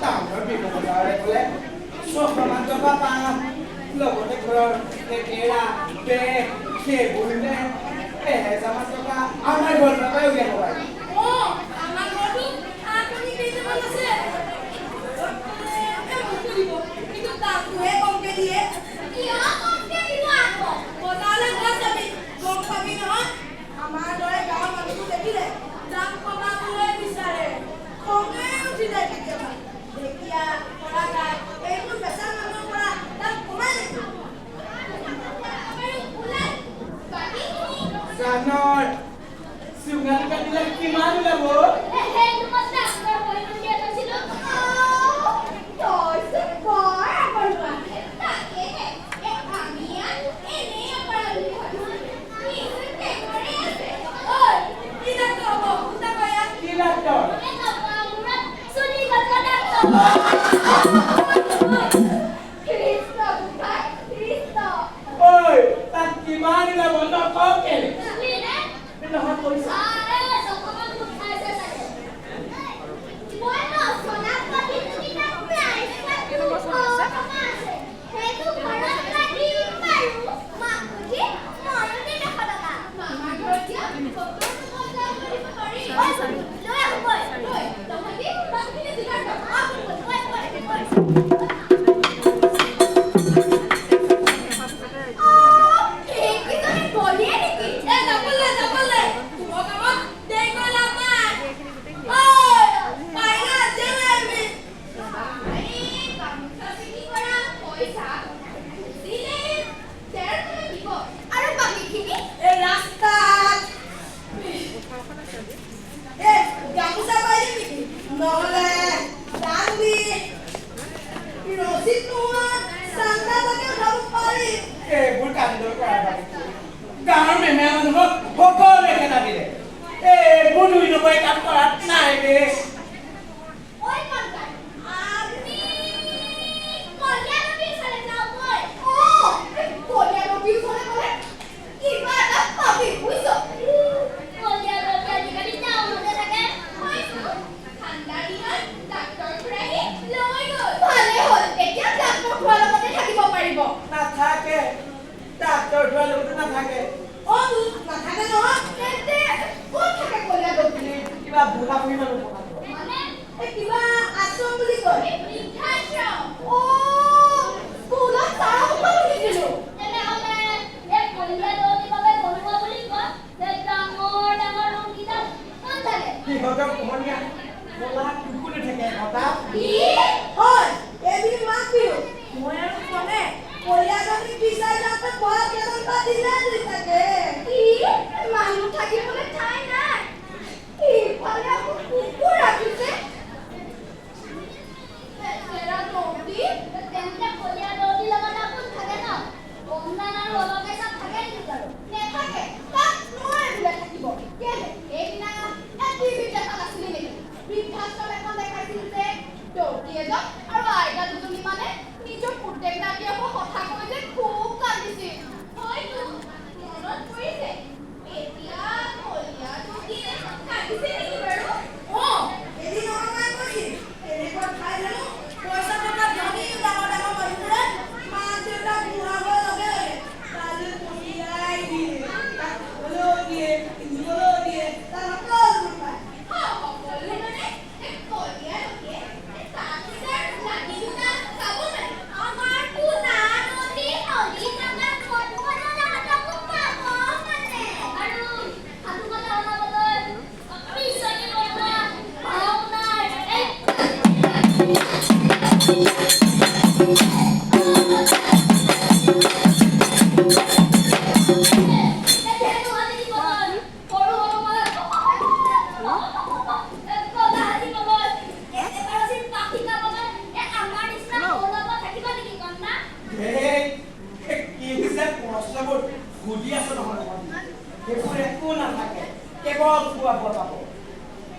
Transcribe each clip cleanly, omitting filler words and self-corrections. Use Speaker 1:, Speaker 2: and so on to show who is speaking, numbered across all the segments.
Speaker 1: টাউনৰ বিপদৰে বোলে 600 মান টকা পাম লগতে ঘৰৰ কেৰা বেগ সেইবোৰ নে 1000 মান টকা আমাৰ ঘৰৰ পৰাই উলিয়াব পাৰি
Speaker 2: আমাৰ ঘৰটো আপুনি কেইটামান আছে কিন্তু তাকহে কমকে দিয়ে কিয় কমকে দিব আকৌ বজাৰলৈ গৈ যাবি গম পাবি নহয় আমাৰ দৰে গাঁৱৰ মানুহটো দেখিলে দাম কমাবলৈ বিচাৰে খঙে উঠি যায় কেতিয়াবা ঢেকীয়া কলাখাৰ এইবোৰ বেচা মানুহৰ পৰা দাম কমাই দেখোন
Speaker 1: জানৰ চুঙাটো কাটিলে কিমান ওলাব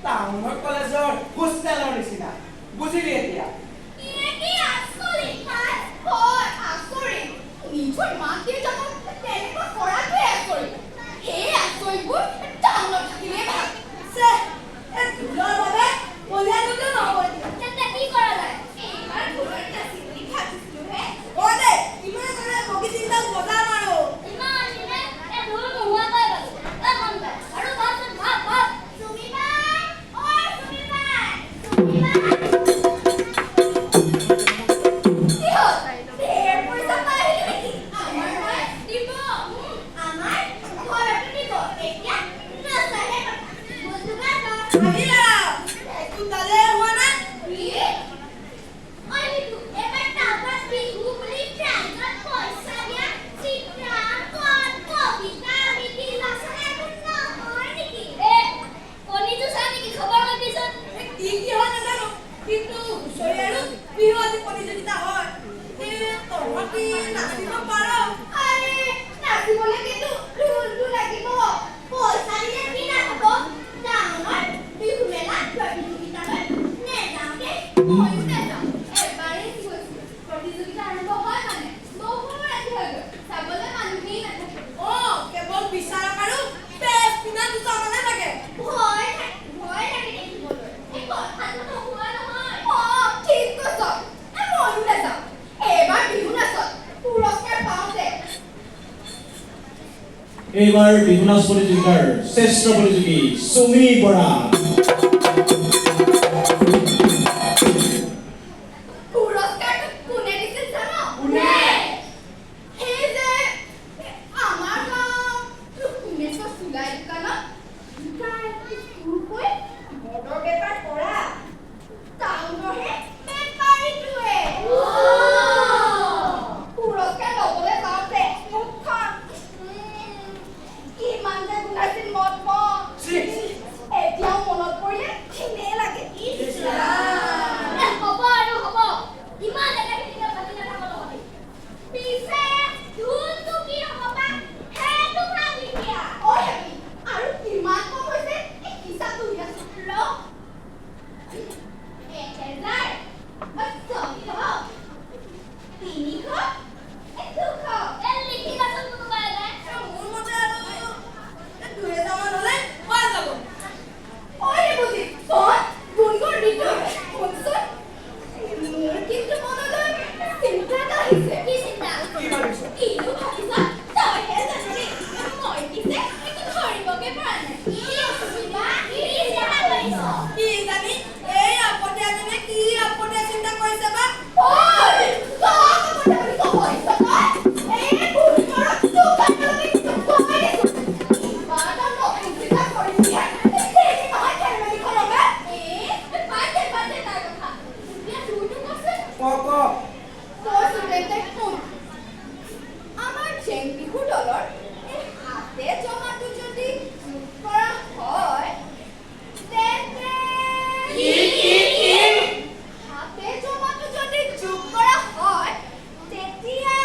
Speaker 1: টাউনৰ কলেজৰ হোষ্টেলৰ নিচিনা বুজিলি এতিয়া
Speaker 2: কি কৰা তাক বজাৰ মাৰো
Speaker 3: ইমান দিনে এ ধুৰ নোহোৱাকৈ গ'লো। এ মন যায়। আৰু ভাবচোন ভাব। চুমিবাই, ঐ চুমিবাই, চুমিবাই। কি হ'ল? ঢেৰ পইচা পাই আহিলি নেকি? আমাৰ ঘৰত দিব। আমাৰ ঘৰতো দিব। এতিয়া নাচাহে কথা। বস্তুবোৰ
Speaker 2: আহিলা একো তালে হোৱা নাই
Speaker 3: কি? ঐ লিটু, এবাৰ তাৰপৰা বিহু বুলি প্ৰাইজত পইচা দিয়া চিত্ৰাংকন, কবিতা আবৃত্তি, ৰচনা একো নহয় নেকি? কণী যুঁজা নেকি? খবৰ লৈ দিছোন।
Speaker 2: কি হয় নাজানো কিন্তু হুঁচৰি আৰু বিহু আদি প্ৰতিযোগিতা হয় তহঁতি নাচিব পাৰ
Speaker 3: আৰে, নাচিবলৈ কিন্তু ঢোলটো লাগিব। পইচা দিলে কি নাখাব? ডাঙৰ বিহু মেলাত প্ৰতিযোগিতালৈ নেযাওঁ দেই। ময়ো নেযাওঁ। এবাৰেই গৈছোঁ। প্ৰতিযোগিতা আৰম্ভ হয় মানে বহুত ৰাতি হৈ গ'ল। চাবলৈ মানুহেই নাথাকে।
Speaker 2: কেৱল বিচাৰক আৰু বেছ পিনা দুটামানে থাকে
Speaker 3: ভয় লাগে দেখিবলৈ। এই কথাটো নোহোৱা নহয়। ঠিক কৈছ। ময়ো নাযাওঁ। এইবাৰ বিহু নাচত পুৰস্কাৰ পাওঁ দে।
Speaker 4: এইবাৰ বিহু নাচ প্ৰতিযোগিতাৰ শ্ৰেষ্ঠ প্ৰতিযোগী চুমি বৰা।
Speaker 3: পুৰস্কাৰটো কোনে দিছিল জানো?
Speaker 1: কোনে?
Speaker 3: সেই যে আমাৰ গাঁও লখিমেশ্বৰ চুলাই দোকানত চুৰ হৈ মদৰ বেপাৰ কৰা টাউনৰহে বেপাৰীটোৱে। পুৰস্কাৰ ল'বলৈ যাওঁতে মুখখন কিমান যে গোন্ধাইছিল মদ মদ।
Speaker 1: ছি, ছি।
Speaker 3: এতিয়াও মনত পৰিলে ঘিনে লাগে।
Speaker 1: ইছ ৰাম।
Speaker 3: হ'ব আৰু হ'ব। ইমান একেখিনিকে পাতি নাথাক তহঁতি। পিছে ঢোলটো কি হ'ব বা? সেইটো ভাবি দিয়া। ঐ হেৰি, আৰু কিমান কম হৈছে এই হিচাপটো উলিয়াচোন। ৰ। 1000, 200, 300, 200। লিখি যাচোন কোনোবা এটাই।
Speaker 2: মোৰ মতে আৰু 2000 মান হ'লে হৈ যাব
Speaker 3: ঐ বুজি, তই গুণগুণ ঋতু শুনচোন। মোৰ কিন্তু মনলৈ চিন্তা এটা আহিছে। কি চিন্তা?
Speaker 1: কি ভাবিছ?
Speaker 3: কিনো ভাবিছ? তইহে জানিবি। মই পিছে একো ধৰিবকে পৰা নাই। কি অসুবিধা? কি চিন্তা কৰিছ?
Speaker 2: কি জানি এই আপত্তিয়াজনে কি আপত্তিয়া চিন্তা কৰিছে বা
Speaker 3: ঐ, তই কথা বুলি কৈছ তই? এই ভুল কৰক তোক আমি কৈ দিছো। ইমান এটা নতুন চিন্তা কৰিছিহে। দেৰি নহয় খেলমেলি খনকে। বাদ দে তাৰ কথা। এতিয়া তোৰটো কচোন।
Speaker 1: ক
Speaker 3: তই ষ্টুডেণ্টে শুন। আমাৰ জেং বিহু দলৰ এই হাতে জমাটো যদি যোগ কৰা হয় তেন্তে হাতে জমাটো যদি যোগ কৰা হয় তেতিয়া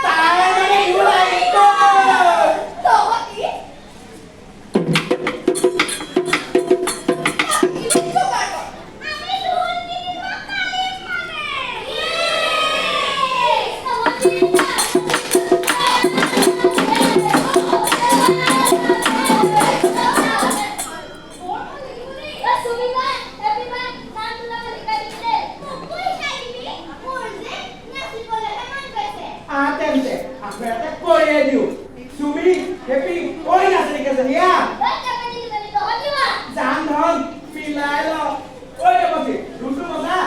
Speaker 1: তাৰ মানে বিহু আহিব।
Speaker 3: তহঁতি যোগাৰ কৰ। আমি ঢোল কিনিব পাৰিম মানে।
Speaker 1: তেন্তে আকৌ এটা কৰিয়ে দিওঁ। চুমি হেপি কৈ নাছে কেইজনী আ জান ধন পিলাই ল। ঐ দেৱতী ঢোলটো বজা।